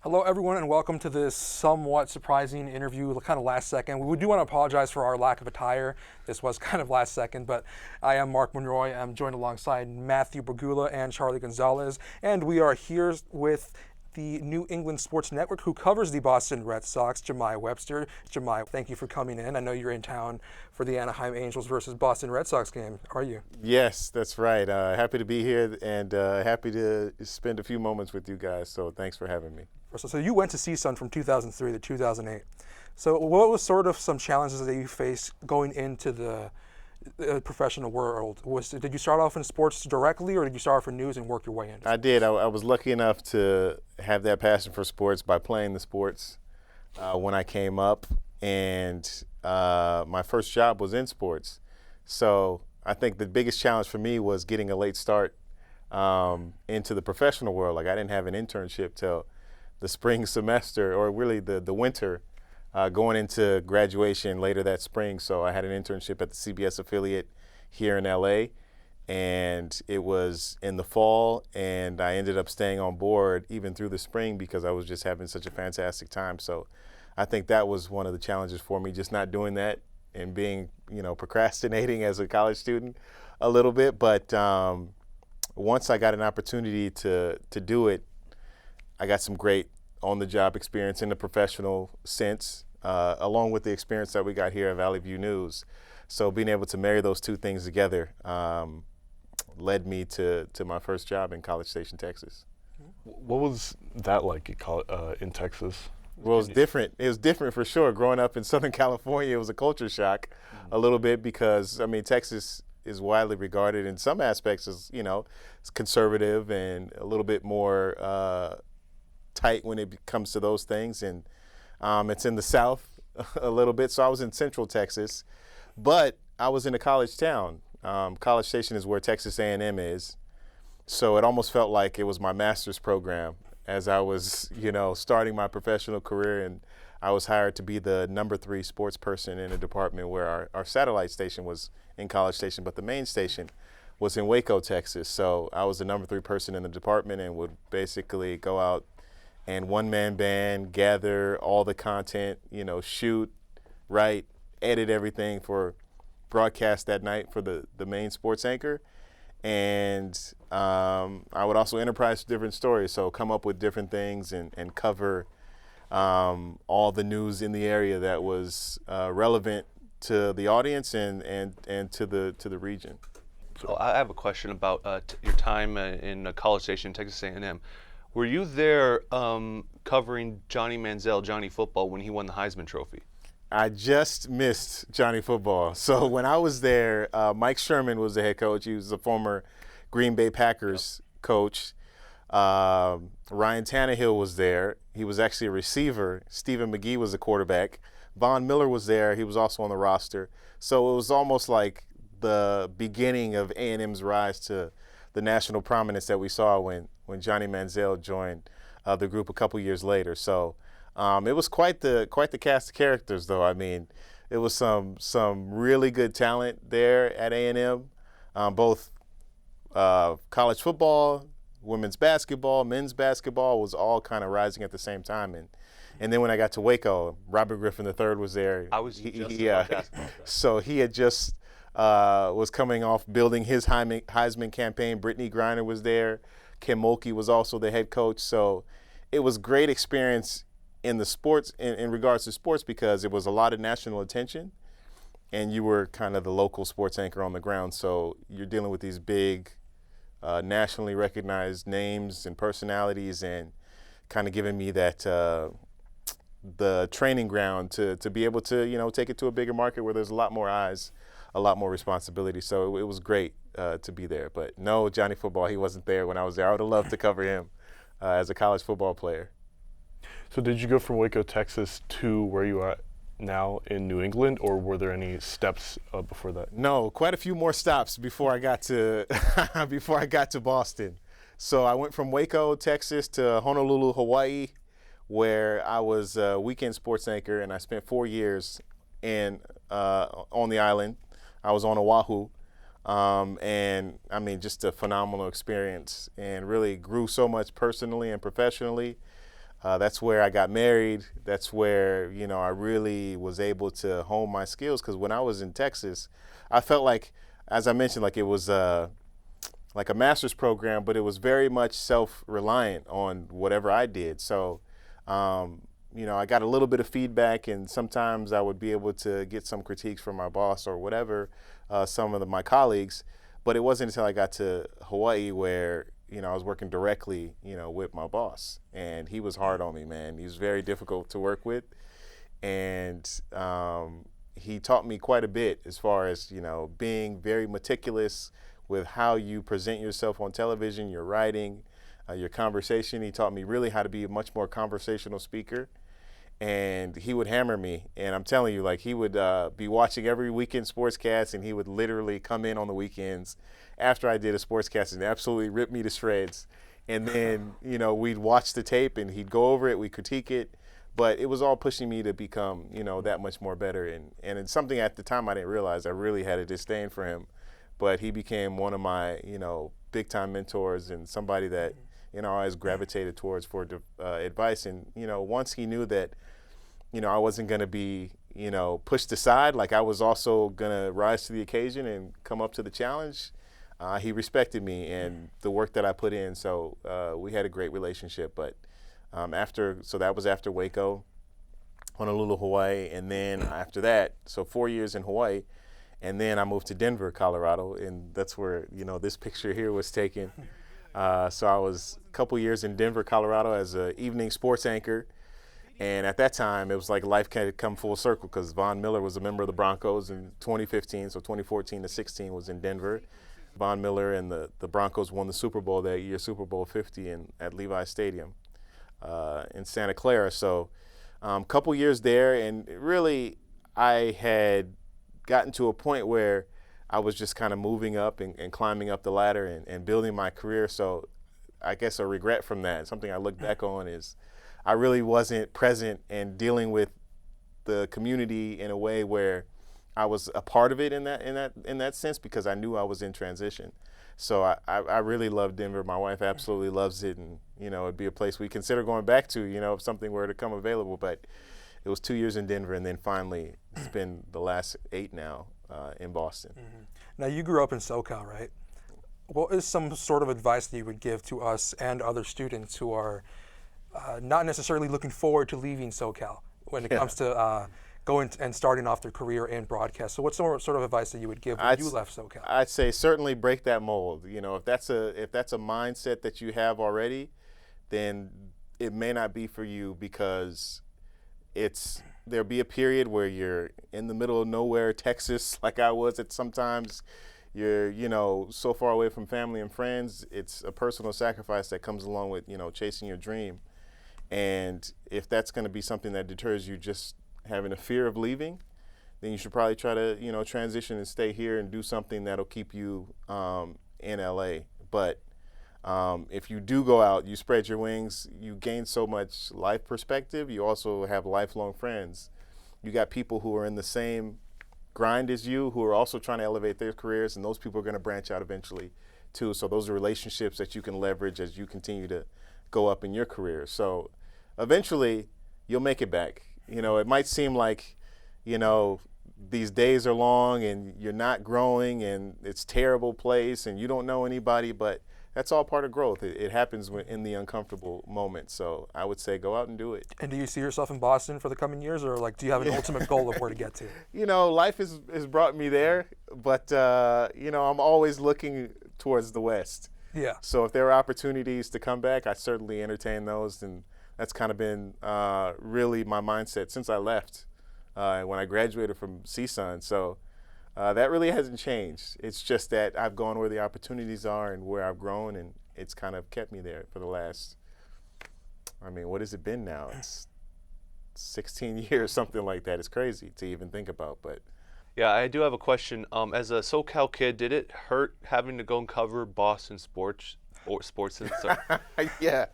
Hello, everyone, and welcome to this somewhat surprising interview, kind of last second. We do want to apologize for our lack of attire. This was kind of last second, but I am Marc Monroy. I'm joined alongside Matthew Bragulla and Charlie Gonzalez, and we are here with the New England Sports Network, who covers the Boston Red Sox, Jahmai Webster. Jahmai, thank you for coming in. I know you're in town for the Anaheim Angels versus Boston Red Sox game. Are you? Yes, that's right. Happy to be here and happy to spend a few moments with you guys. So thanks for having me. So you went to CSUN from 2003 to 2008. So what was sort of some challenges that you faced going into the professional world? Did you start off in sports directly, or did you start off in news and work your way into it? I did. I was lucky enough to have that passion for sports by playing the sports when I came up, and my first job was in sports. So I think the biggest challenge for me was getting a late start into the professional world. Like, I didn't have an internship till the spring semester, or really the winter, going into graduation later that spring. So I had an internship at the CBS affiliate here in LA, and it was in the fall, and I ended up staying on board even through the spring because I was just having such a fantastic time. So I think that was one of the challenges for me, just not doing that and being, procrastinating as a college student a little bit. But once I got an opportunity to do it, I got some great on-the-job experience in the professional sense, along with the experience that we got here at Valley View News. So being able to marry those two things together led me to my first job in College Station, Texas. What was that like in Texas? Well, it was different. It was different for sure. Growing up in Southern California, it was a culture shock a little bit because, Texas is widely regarded in some aspects as, it's conservative and a little bit more tight when it comes to those things. And it's in the South a little bit. So I was in Central Texas, but I was in a college town. College Station is where Texas A&M is. So it almost felt like it was my master's program as I was, starting my professional career. And I was hired to be the number 3 sports person in a department where our satellite station was in College Station, but the main station was in Waco, Texas. So I was the number 3 person in the department and would basically go out and one-man band, gather all the content, shoot, write, edit everything for broadcast that night for the main sports anchor. And I would also enterprise different stories, so come up with different things and cover all the news in the area that was relevant to the audience and to the region. So I have a question about your time in College Station, Texas A&M. Were you there covering Johnny Manziel, Johnny Football, when he won the Heisman Trophy? I just missed Johnny Football. So when I was there, Mike Sherman was the head coach. He was the former Green Bay Packers coach. Ryan Tannehill was there. He was actually a receiver. Stephen McGee was the quarterback. Von Miller was there. He was also on the roster. So it was almost like the beginning of A&M's rise to the national prominence that we saw when Johnny Manziel joined the group a couple years later. So it was quite the cast of characters, though. It was some really good talent there at A&M, both college football, women's basketball, men's basketball was all kind of rising at the same time. And then when I got to Waco, Robert Griffin III was there. I was just about to ask about that. So he had just was coming off building his Heisman campaign. Brittany Griner was there. Kim Mulkey was also the head coach. So it was great experience in the sports, in regards to sports, because it was a lot of national attention, and you were kind of the local sports anchor on the ground. So you're dealing with these big, nationally recognized names and personalities, and kind of giving me that the training ground to be able to take it to a bigger market where there's a lot more eyes, a lot more responsibility. So it was great to be there. But no, Johnny Football, he wasn't there when I was there. I would have loved to cover him as a college football player. So did you go from Waco, Texas to where you are now in New England, or were there any steps before that? No, quite a few more stops before I got to Boston. So I went from Waco, Texas to Honolulu, Hawaii, where I was a weekend sports anchor, and I spent 4 years on the island. I was on Oahu, and just a phenomenal experience, and really grew so much personally and professionally. That's where I got married. That's where, I really was able to hone my skills, because when I was in Texas, I felt like, as I mentioned, like it was like a master's program, but it was very much self-reliant on whatever I did. So, I got a little bit of feedback, and sometimes I would be able to get some critiques from my boss or whatever, some of my colleagues. But it wasn't until I got to Hawaii where, I was working directly, with my boss. And he was hard on me, man. He was very difficult to work with. And he taught me quite a bit as far as, being very meticulous with how you present yourself on television, your writing, your conversation. He taught me really how to be a much more conversational speaker. And he would hammer me. And I'm telling you, like, he would be watching every weekend sportscast, and he would literally come in on the weekends after I did a sportscast and absolutely rip me to shreds. And then, we'd watch the tape, and he'd go over it, we'd critique it. But it was all pushing me to become, that much more better. And it's something at the time I didn't realize. I really had a disdain for him. But he became one of my, big-time mentors, and somebody that, I always gravitated towards for advice. And, once he knew that, I wasn't going to be, pushed aside, like I was also going to rise to the occasion and come up to the challenge, he respected me and the work that I put in. So we had a great relationship. But so that was after Waco, Honolulu, Hawaii. And then after that, so 4 years in Hawaii. And then I moved to Denver, Colorado. And that's where, this picture here was taken. So I was a couple years in Denver, Colorado as an evening sports anchor. And at that time, it was like life had come full circle, because Von Miller was a member of the Broncos in 2015. So 2014 to 16 was in Denver. Von Miller and the Broncos won the Super Bowl that year, Super Bowl 50 at Levi Stadium in Santa Clara. So a couple years there, and really I had gotten to a point where I was just kind of moving up and climbing up the ladder and building my career. So I guess a regret from that, something I look back on, is I really wasn't present and dealing with the community in a way where I was a part of it in that sense, because I knew I was in transition. So I really love Denver. My wife absolutely loves it, and it'd be a place we consider going back to, if something were to come available. But it was 2 years in Denver, and then finally it's been the last 8 now in Boston. Mm-hmm. Now, you grew up in SoCal, right? What is some sort of advice that you would give to us and other students who are not necessarily looking forward to leaving SoCal when it comes to going and starting off their career in broadcast? So what's sort of advice that you would give when you left SoCal? I'd say certainly break that mold. If that's a mindset that you have already, then it may not be for you, because there'll be a period where you're in the middle of nowhere, Texas, like I was at sometimes. You're, so far away from family and friends. It's a personal sacrifice that comes along with, chasing your dream. And if that's going to be something that deters you, just having a fear of leaving, then you should probably try to, transition and stay here and do something that'll keep you in LA. But if you do go out, you spread your wings, you gain so much life perspective. You also have lifelong friends. You got people who are in the same grind as you, who are also trying to elevate their careers, and those people are going to branch out eventually too. So those are relationships that you can leverage as you continue to go up in your career. So eventually you'll make it back. It might seem like, these days are long and you're not growing and it's a terrible place and you don't know anybody, but that's all part of growth. It happens in the uncomfortable moments. So I would say go out and do it. And do you see yourself in Boston for the coming years, or do you have an ultimate goal of where to get to? Life has brought me there, but I'm always looking towards the West. Yeah. So if there are opportunities to come back, I certainly entertain those, and that's kind of been really my mindset since I left when I graduated from CSUN. So that really hasn't changed. It's just that I've gone where the opportunities are and where I've grown, and it's kind of kept me there for the last, what has it been now? It's 16 years, something like that. It's crazy to even think about, but. Yeah, I do have a question. As a SoCal kid, did it hurt having to go and cover Boston sports? Yeah.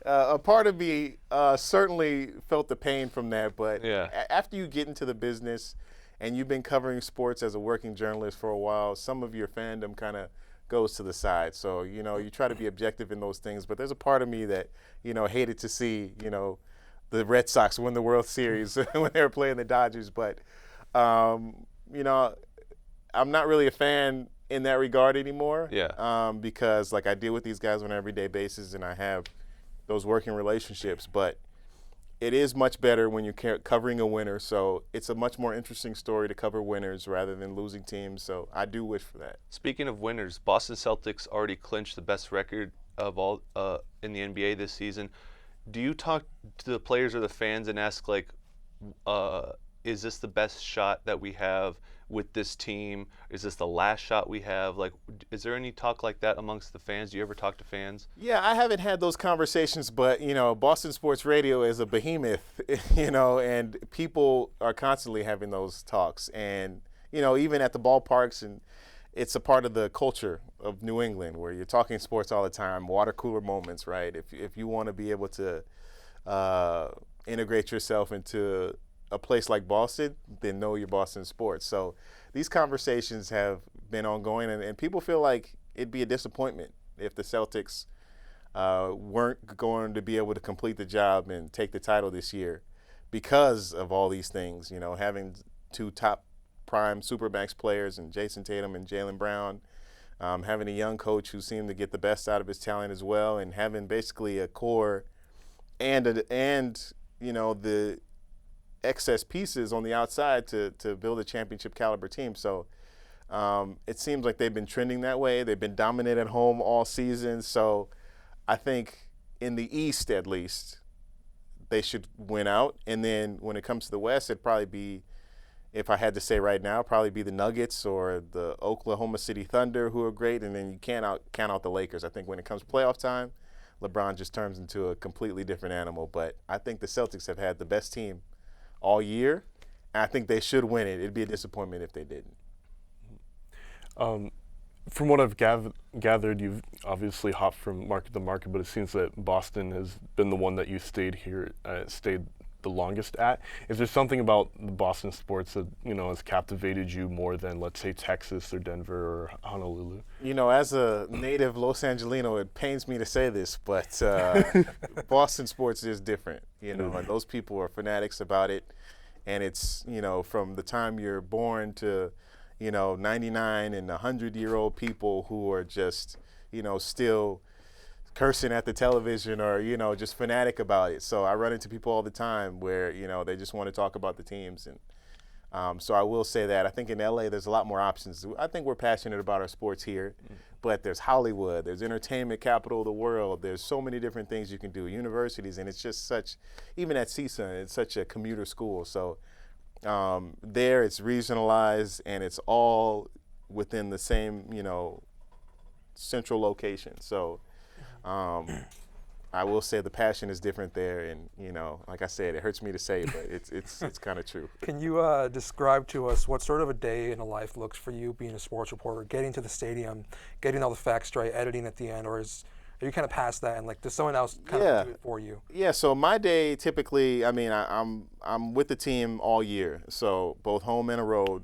A part of me certainly felt the pain from that, but after you get into the business and you've been covering sports as a working journalist for a while, some of your fandom kind of goes to the side. So, you try to be objective in those things. But there's a part of me that, hated to see, the Red Sox win the World Series when they were playing the Dodgers. But, I'm not really a fan in that regard anymore. Yeah. Because, like, I deal with these guys on an everyday basis, and I have those working relationships. But it is much better when you're covering a winner. So it's a much more interesting story to cover winners rather than losing teams. So I do wish for that. Speaking of winners, Boston Celtics already clinched the best record of all in the NBA this season. Do you talk to the players or the fans and ask, like, is this the best shot that we have with this team? Is this the last shot we have? Like, is there any talk like that amongst the fans? Do you ever talk to fans? Yeah, I haven't had those conversations, but, Boston Sports Radio is a behemoth, and people are constantly having those talks. And, even at the ballparks, and it's a part of the culture of New England where you're talking sports all the time, water cooler moments, right? If you want to be able to integrate yourself into a place like Boston, then know your Boston sports. So these conversations have been ongoing, and people feel like it'd be a disappointment if the Celtics weren't going to be able to complete the job and take the title this year because of all these things, having two top prime Supermax players and Jason Tatum and Jaylen Brown, having a young coach who seemed to get the best out of his talent as well, and having basically a core and the excess pieces on the outside to build a championship caliber team. So it seems like they've been trending that way. They've been dominant at home all season. So I think in the East, at least, they should win out. And then when it comes to the West, it'd probably be, if I had to say right now, probably be the Nuggets or the Oklahoma City Thunder, who are great. And then you can't count out the Lakers. I think when it comes to playoff time, LeBron just turns into a completely different animal. But I think the Celtics have had the best team all year, and I think they should win it. It'd be a disappointment if they didn't. From what I've gathered, you've obviously hopped from market to market, but it seems that Boston has been the one that you stayed the longest at. Is there something about the Boston sports that has captivated you more than, let's say, Texas or Denver or Honolulu? As a native Los Angelino, it pains me to say this, but Boston sports is different. And those people are fanatics about it, and it's from the time you're born to 99 and 100-year-old people who are just still cursing at the television or just fanatic about it. So I run into people all the time where they just want to talk about the teams, and so I will say that I think in LA there's a lot more options. I think we're passionate about our sports here, but there's Hollywood, there's entertainment capital of the world, there's so many different things you can do, universities, and it's just such, even at CSUN, it's such a commuter school. So there it's regionalized and it's all within the same central location. So I will say the passion is different there, and like I said, it hurts me to say, but it's kind of true. Can you describe to us what sort of a day in a life looks for you being a sports reporter, getting to the stadium, getting all the facts straight, editing at the end, or are you kind of past that, and does someone else kind of do it for you? Yeah. So my day typically, I'm with the team all year, so both home and a road,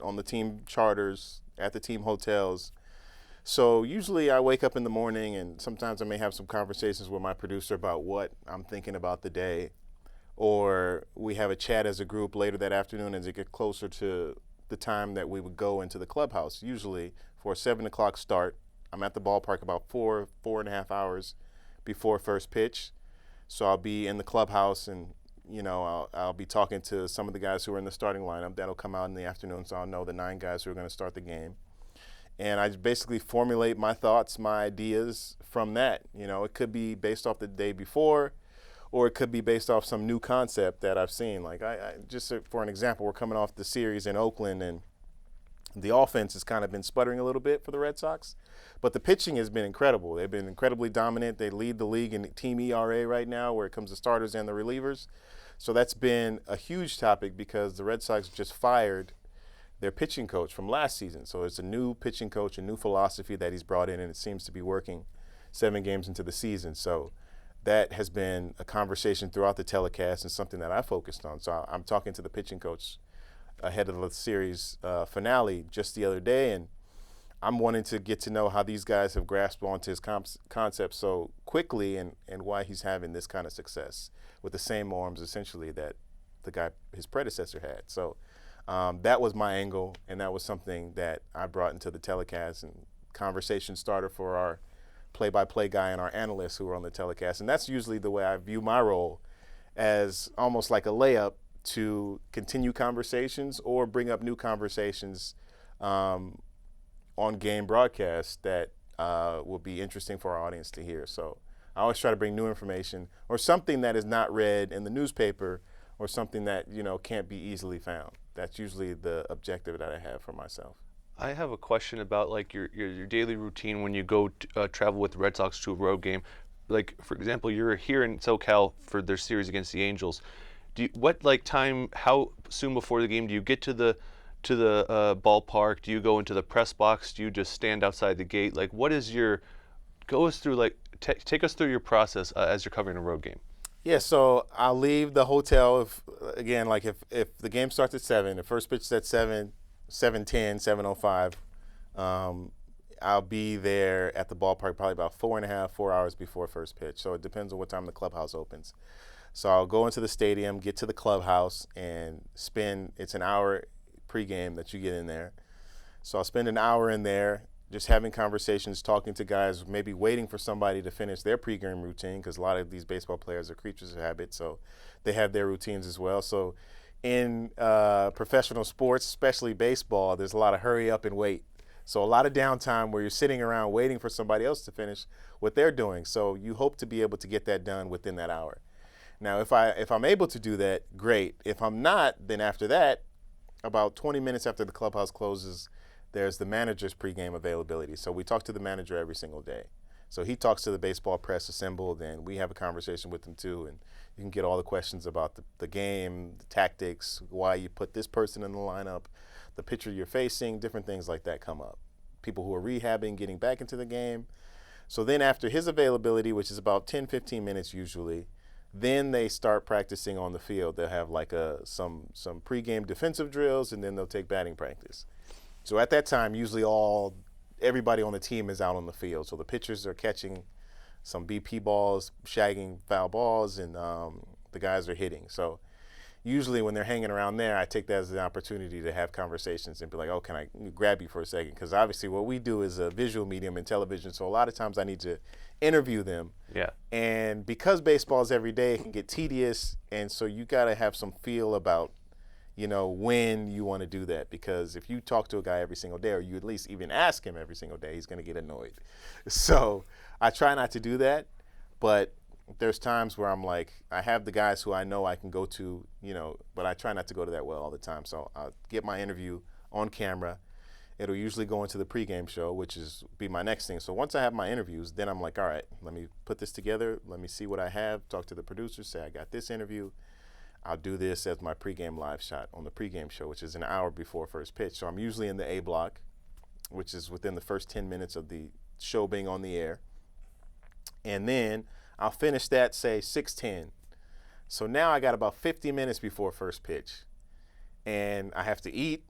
on the team charters, at the team hotels. So usually I wake up in the morning, and sometimes I may have some conversations with my producer about what I'm thinking about the day, or we have a chat as a group later that afternoon as it gets closer to the time that we would go into the clubhouse, usually for a 7 o'clock start. I'm at the ballpark about 4.5 hours before first pitch. So I'll be in the clubhouse, and I'll be talking to some of the guys who are in the starting lineup. That'll come out in the afternoon, so I'll know the 9 guys who are going to start the game. And I basically formulate my thoughts, my ideas from that. It could be based off the day before, or it could be based off some new concept that I've seen. Like I just for an example, we're coming off the series in Oakland, and the offense has kind of been sputtering a little bit for the Red Sox, but the pitching has been incredible. They've been incredibly dominant. They lead the league in team ERA right now, where it comes to starters and the relievers. So that's been a huge topic because the Red Sox just fired their pitching coach from last season. So it's a new pitching coach, a new philosophy that he's brought in, and it seems to be working 7 games into the season. So that has been a conversation throughout the telecast and something that I focused on. So I'm talking to the pitching coach ahead of the series finale just the other day, and I'm wanting to get to know how these guys have grasped onto his concept so quickly, and why he's having this kind of success with the same arms essentially that the guy, his predecessor, had. So that was my angle, and that was something that I brought into the telecast and conversation starter for our play-by-play guy and our analysts who were on the telecast. And that's usually the way I view my role, as almost like a layup to continue conversations or bring up new conversations on game broadcasts that will be interesting for our audience to hear. So I always try to bring new information or something that is not read in the newspaper, or something that can't be easily found. That's usually the objective that I have for myself. I have a question about like your daily routine when you go travel with the Red Sox to a road game. Like, for example, you're here in SoCal for their series against the Angels. How soon before the game do you get to the ballpark? Do you go into the press box? Do you just stand outside the gate? Like, take us through your process as you're covering a road game. Yeah, so I'll leave the hotel if the game starts at 7, the first pitch is at 7:10, 7:05. I'll be there at the ballpark probably about 4 hours before first pitch. So it depends on what time the clubhouse opens. So I'll go into the stadium, get to the clubhouse, and it's an hour pregame that you get in there. So I'll spend an hour in there just having conversations, talking to guys, maybe waiting for somebody to finish their pregame routine, because a lot of these baseball players are creatures of habit, so they have their routines as well. So in professional sports, especially baseball, there's a lot of hurry up and wait. So a lot of downtime where you're sitting around waiting for somebody else to finish what they're doing. So you hope to be able to get that done within that hour. Now, if I'm able to do that, great. If I'm not, then after that, about 20 minutes after the clubhouse closes, there's the manager's pregame availability. So we talk to the manager every single day. So he talks to the baseball press assembled, and we have a conversation with them too. And you can get all the questions about the game, the tactics, why you put this person in the lineup, the pitcher you're facing, different things like that come up. People who are rehabbing, getting back into the game. So then after his availability, which is about 10, 15 minutes usually, then they start practicing on the field. They'll have like some pregame defensive drills, and then they'll take batting practice. So at that time, usually everybody on the team is out on the field. So the pitchers are catching some BP balls, shagging foul balls, and the guys are hitting. So usually when they're hanging around there, I take that as an opportunity to have conversations and be like, oh, can I grab you for a second? Because obviously what we do is a visual medium in television, so a lot of times I need to interview them. Yeah. And because baseball is every day, it can get tedious, and so you got to have some feel about when you want to do that, because if you talk to a guy every single day, or you at least even ask him every single day, he's going to get annoyed. So I try not to do that, but there's times where I'm like, I have the guys who I know I can go to, but I try not to go to that well all the time. So I'll get my interview on camera. It'll usually go into the pregame show, which be my next thing. So once I have my interviews, then I'm like, all right, let me put this together. Let me see what I have, talk to the producers, say I got this interview. I'll do this as my pregame live shot on the pregame show, which is an hour before first pitch. So I'm usually in the A block, which is within the first 10 minutes of the show being on the air. And then I'll finish that, say, 6:10. So now I got about 50 minutes before first pitch. And I have to eat.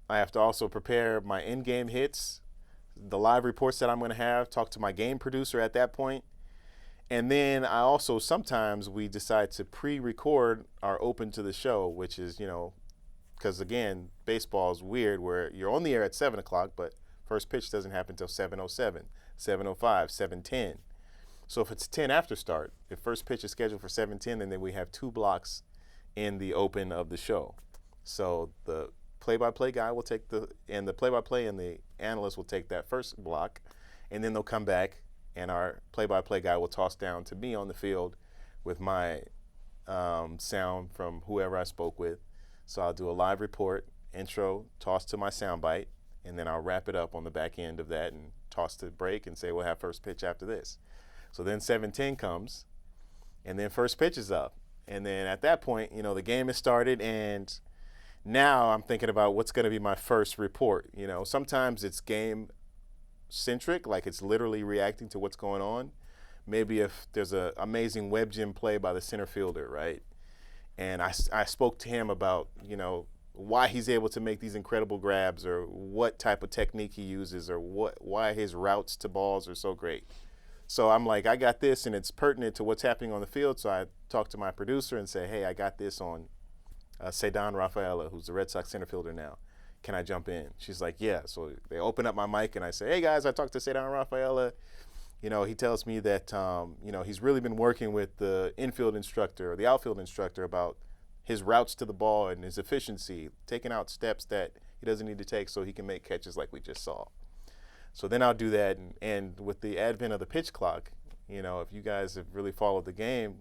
I have to also prepare my in-game hits, the live reports that I'm going to have, talk to my game producer at that point. And then I also, sometimes we decide to pre-record our open to the show, which is, because again, baseball is weird where you're on the air at 7 o'clock, but first pitch doesn't happen until 7:07, 7:05, 7:10. So if it's 10 after start, if first pitch is scheduled for 7:10, and then we have 2 blocks in the open of the show. So the play-by-play guy will take the play-by-play and the analyst will take that first block, and then they'll come back, and our play-by-play guy will toss down to me on the field with my sound from whoever I spoke with. So I'll do a live report, intro, toss to my sound bite, and then I'll wrap it up on the back end of that and toss to break and say we'll have first pitch after this. So then 7:10 comes, and then first pitch is up. And then at that point, the game has started, and now I'm thinking about what's going to be my first report. Sometimes it's game centric, like it's literally reacting to what's going on. Maybe if there's an amazing web gym play by the center fielder, right? And I spoke to him about, why he's able to make these incredible grabs, or what type of technique he uses, or why his routes to balls are so great. So I'm like, I got this, and it's pertinent to what's happening on the field. So I talked to my producer and say, hey, I got this on Ceddanne Rafaela, who's the Red Sox center fielder now. Can I jump in? She's like, yeah. So they open up my mic, and I say, hey, guys, I talked to Ceddanne Rafaela. You know, he tells me that, you know, he's really been working with the infield instructor or the outfield instructor about his routes to the ball and his efficiency, taking out steps that he doesn't need to take so he can make catches like we just saw. So then I'll do that, and with the advent of the pitch clock, you know, if you guys have really followed the game,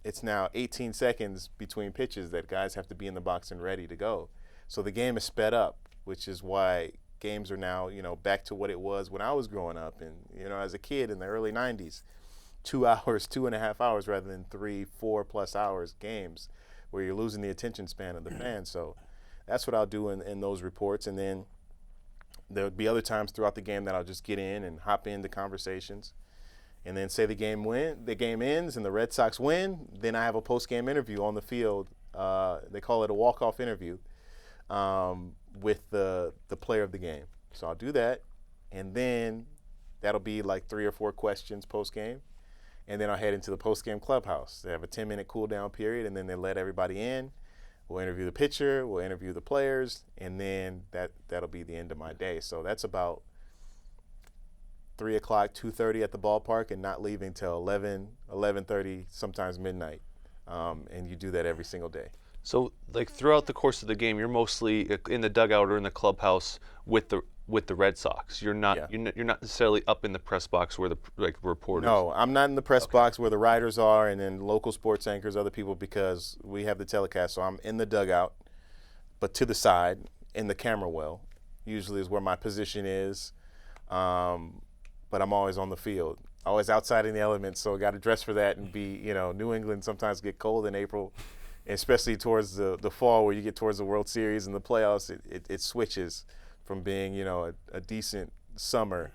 it's now 18 seconds between pitches that guys have to be in the box and ready to go. So the game is sped up, which is why games are now, you know, back to what it was when I was growing up and, you know, as a kid in the early 90s. 2 hours, 2.5 hours rather than 3-4+ hours games where you're losing the attention span of the fans. So that's what I'll do in those reports. And then there'll be other times throughout the game that I'll just get in and hop into conversations. And then say the game ends and the Red Sox win, then I have a post-game interview on the field. They call it a walk-off interview with the player of the game. So I'll do that, and then that'll be like 3 or 4 questions post-game. And then I'll head into the post-game clubhouse. They have a 10-minute cool-down period, and then they let everybody in. We'll interview the pitcher, we'll interview the players, and then that'll be the end of my day. So that's about 3 o'clock, 2:30 at the ballpark, and not leaving till 11:30, sometimes midnight. And you do that every single day. So, like throughout the course of the game, you're mostly in the dugout or in the clubhouse with the Red Sox. You're not you're not necessarily up in the press box where the reporters. No, I'm not in the press box where the writers are, and then local sports anchors, other people, because we have the telecast. So I'm in the dugout, but to the side in the camera well. Usually is where my position is, but I'm always on the field, always outside in the elements. So I got to dress for that and be. You know, New England sometimes get cold in April. Especially towards the fall, where you get towards the World Series and the playoffs, it switches from being, you know, a decent summer.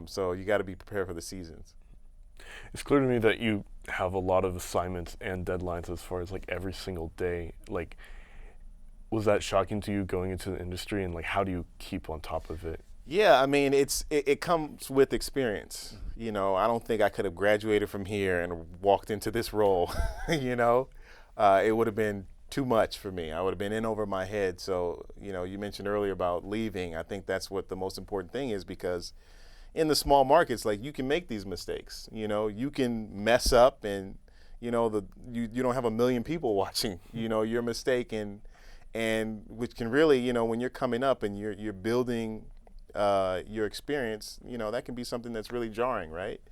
So you got to be prepared for the seasons. It's clear to me that you have a lot of assignments and deadlines as far as like every single day. Like, was that shocking to you going into the industry, and like how do you keep on top of it? Yeah, I mean, it comes with experience. You know, I don't think I could have graduated from here and walked into this role, you know. It would have been too much for me. I would have been in over my head. So, you know, you mentioned earlier about leaving. I think that's what the most important thing is, because in the small markets, like, you can make these mistakes. You know, you can mess up, and, you know, you don't have a million people watching, you know, your mistake, and which can really, you know, when you're coming up and you're building your experience, you know, that can be something that's really jarring, right?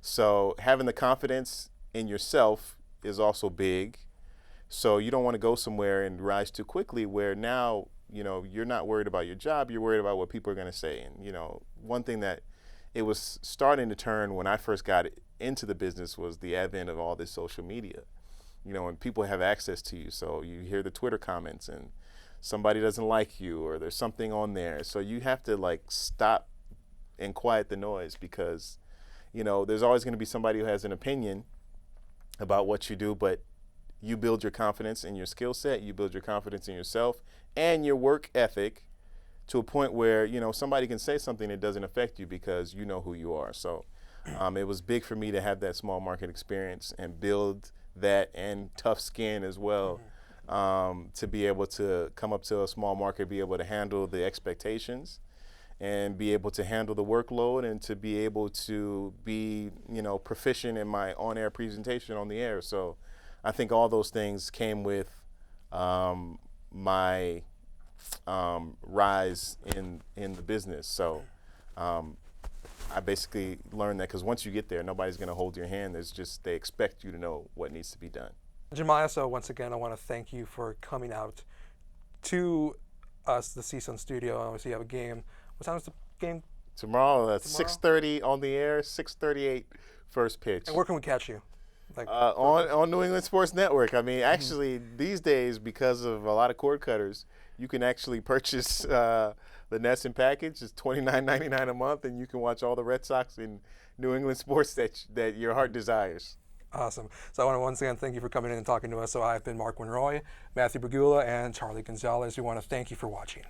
So having the confidence in yourself is also big. So you don't want to go somewhere and rise too quickly where now, you know, you're not worried about your job, you're worried about what people are going to say. And, you know, one thing that it was starting to turn when I first got into the business was the advent of all this social media. You know, and people have access to you. So you hear the Twitter comments and somebody doesn't like you, or there's something on there. So you have to, like, stop and quiet the noise, because, you know, there's always going to be somebody who has an opinion about what you do, but you build your confidence in your skill set, you build your confidence in yourself and your work ethic to a point where, you know, somebody can say something that doesn't affect you because you know who you are. So it was big for me to have that small market experience and build that, and tough skin as well, to be able to come up to a small market, be able to handle the expectations and be able to handle the workload, and to be able to be, you know, proficient in my on-air presentation on the air. So I think all those things came with my rise in the business. So I basically learned that, because once you get there, nobody's going to hold your hand. There's just, they expect you to know what needs to be done. Jahmai, so once again, I want to thank you for coming out to us, the CSUN studio. Obviously, you have a game. What time is the game? Tomorrow at 6:30 on the air, 6:38 first pitch. And where can we catch you? Like on New England Sports Network. I mean, actually, these days, because of a lot of cord cutters, you can actually purchase the NESN package. It's $29.99 a month, and you can watch all the Red Sox and New England sports that your heart desires. Awesome. So I want to once again thank you for coming in and talking to us. So I've been Marc Monroy, Matthew Bragulla, and Charlie Gonzalez. We want to thank you for watching.